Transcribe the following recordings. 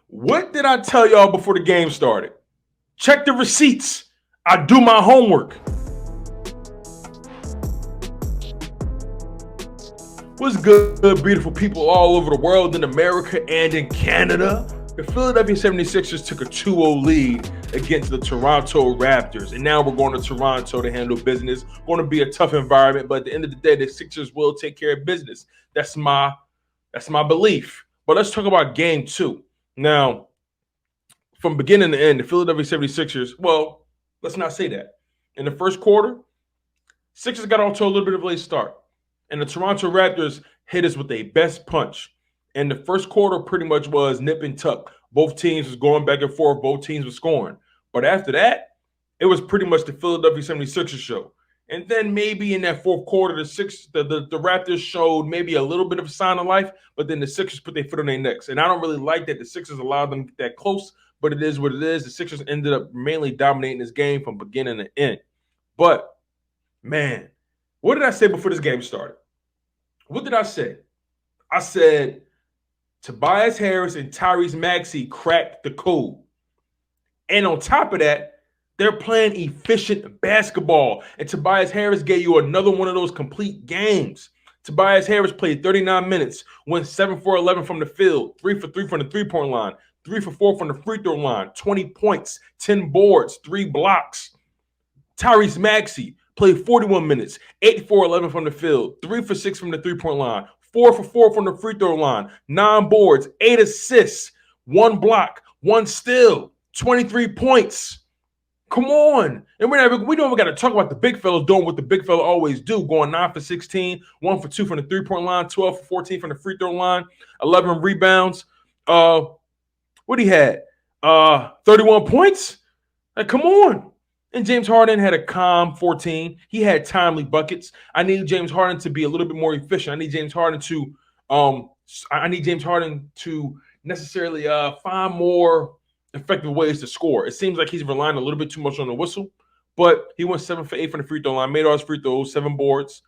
What did I tell y'all before the game started? Check the receipts. I do my homework. What's good, beautiful people all over the world, in America and in Canada? The Philadelphia 76ers took a 2-0 lead against the Toronto Raptors. And now we're going to Toronto to handle business. Going to be a tough environment, but at the end of the day, the Sixers will take care of business. That's my belief. But let's talk about game two. Now, from beginning to end, the Philadelphia 76ers, well, let's not say that. In the first quarter, Sixers got off to a little bit of a late start. And the Toronto Raptors hit us with a best punch. And the first quarter pretty much was nip and tuck. Both teams was going back and forth. Both teams were scoring. But after that, it was pretty much the Philadelphia 76ers show. And then maybe in that fourth quarter, the Raptors showed maybe a little bit of a sign of life, but then the Sixers put their foot on their necks. And I don't really like that the Sixers allowed them to get that close, but it is what it is. The Sixers ended up mainly dominating this game from beginning to end. But, man, what did I say before this game started? What did I say? I said Tobias Harris and Tyrese Maxey cracked the code. And on top of that, they're playing efficient basketball. And Tobias Harris gave you another one of those complete games. Tobias Harris played 39 minutes, went 7 for 11 from the field, 3 for 3 from the three-point line, 3 for 4 from the free throw line, 20 points, 10 boards, 3 blocks. Tyrese Maxey played 41 minutes, 8 for 11 from the field, 3 for 6 from the three-point line, 4 for 4 from the free throw line, 9 boards, 8 assists, 1 block, 1 steal, 23 points. Come on. And we don't even got to talk about the big fellas doing what the big fella always do, going 9 for 16, 1 for 2 from the three-point line, 12 for 14 from the free throw line, 11 rebounds. What he had? 31 points? Like, come on. And James Harden had a calm 14. He had timely buckets. I need James Harden to be a little bit more efficient. I need James Harden to necessarily find more effective ways to score. It seems like he's relying a little bit too much on the whistle, but he went 7 for 8 from the free throw line, made all his free throws, 6 boards,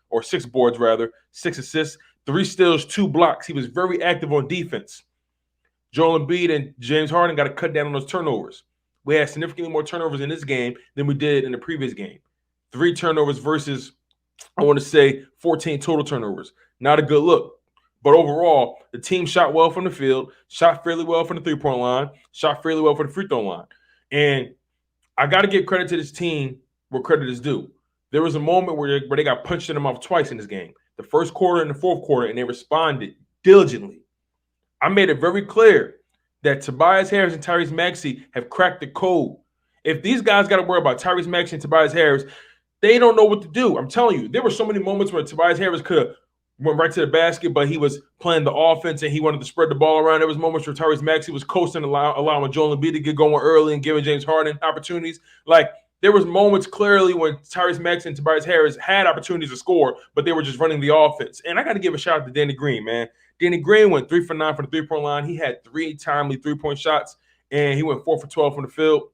6 assists, 3 steals, 2 blocks. He was very active on defense. Joel Embiid and James Harden got to cut down on those turnovers. We had significantly more turnovers in this game than we did in the previous game. 3 turnovers versus, I want to say, 14 total turnovers. Not a good look. But overall, the team shot well from the field, shot fairly well from the three-point line, shot fairly well from the free throw line. And I got to give credit to this team where credit is due. There was a moment where they got punched in the mouth twice in this game, the first quarter and the fourth quarter, and they responded diligently. I made it very clear that Tobias Harris and Tyrese Maxey have cracked the code. If these guys got to worry about Tyrese Maxey and Tobias Harris, they don't know what to do. I'm telling you, there were so many moments where Tobias Harris could have went right to the basket, but he was playing the offense and he wanted to spread the ball around. There was moments where Tyrese Maxey was coasting, allowing Joel Embiid to get going early and giving James Harden opportunities. Like, there was moments clearly when Tyrese Maxey and Tobias Harris had opportunities to score, but they were just running the offense. And I got to give a shout out to Danny Green, man. Danny Green went 3 for 9 from the three-point line. He had 3 timely three-point shots, and he went 4 for 12 from the field.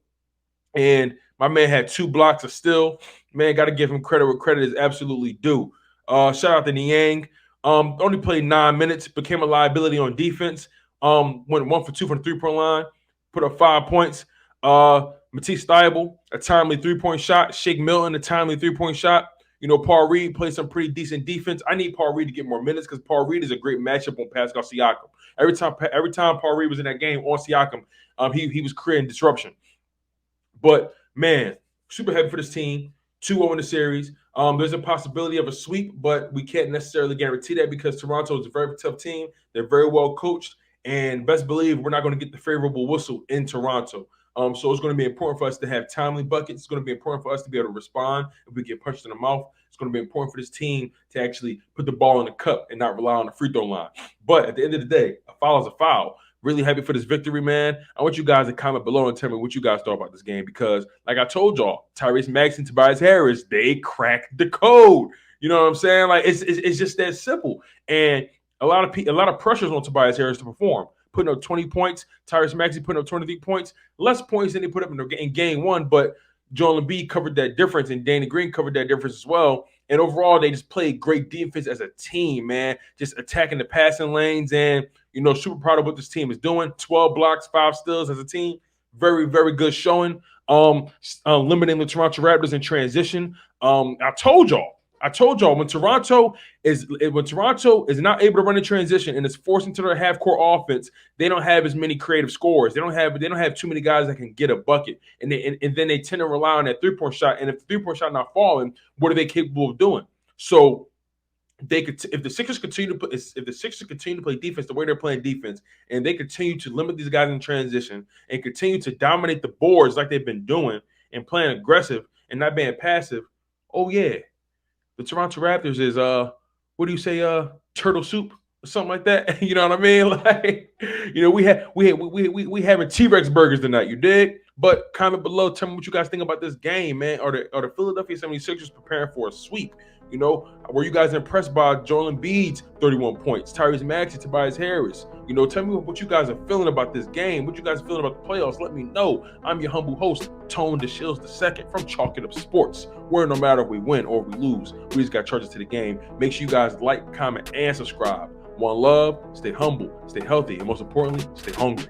And my man had 2 blocks of steal. Man, got to give him credit where credit is absolutely due. Shout out to Niang. Only played 9 minutes, became a liability on defense. Went 1 for 2 from the three-point line, put up 5 points. Matisse Thybulle, a timely three-point shot. Shake Milton, a timely three-point shot. You know, Paul Reed played some pretty decent defense. I need Paul Reed to get more minutes because Paul Reed is a great matchup on Pascal Siakam. Every time Paul Reed was in that game on Siakam, he was creating disruption. But, man, super happy for this team. 2-0 in the series. There's a possibility of a sweep, but we can't necessarily guarantee that because Toronto is a very tough team. They're very well coached, and best believe we're not going to get the favorable whistle in Toronto. So it's going to be important for us to have timely buckets. It's going to be important for us to be able to respond if we get punched in the mouth. It's going to be important for this team to actually put the ball in the cup and not rely on the free throw line. But at the end of the day, a foul is a foul. Really happy for this victory, man. I want you guys to comment below and tell me what you guys thought about this game because, like I told y'all, Tyrese Maxey and Tobias Harris, they cracked the code. You know what I'm saying? Like it's just that simple. And a lot of pressures on Tobias Harris to perform. Putting up 20 points, Tyrese Maxey putting up 23 points, less points than they put up in game one, but Joel Embiid covered that difference, and Danny Green covered that difference as well. And overall, they just played great defense as a team, man, just attacking the passing lanes. And Super proud of what this team is doing. 12 blocks, 5 steals as a team. Very, very good showing. Limiting the Toronto Raptors in transition. I told y'all when Toronto is not able to run in transition and is forced into their half-court offense, they don't have as many creative scorers. They don't have too many guys that can get a bucket, and then they tend to rely on that 3-point shot. And if the 3-point shot not falling, what are they capable of doing? So if the Sixers continue to play defense the way they're playing defense, and they continue to limit these guys in transition and continue to dominate the boards like they've been doing and playing aggressive and not being passive, oh yeah, the Toronto Raptors is what do you say, turtle soup or something like that? You know what I mean? Like, we having T-Rex burgers tonight, you dig? But comment below, tell me what you guys think about this game, man. Are the Philadelphia 76ers preparing for a sweep? Were you guys impressed by Joel Embiid's 31 points, Tyrese Maxey, Tobias Harris? Tell me what you guys are feeling about this game. What you guys are feeling about the playoffs? Let me know. I'm your humble host, Tone DeShields II from Chalk It Up Sports, where no matter if we win or we lose, we just got charges to the game. Make sure you guys like, comment, and subscribe. One love, stay humble, stay healthy, and most importantly, stay hungry.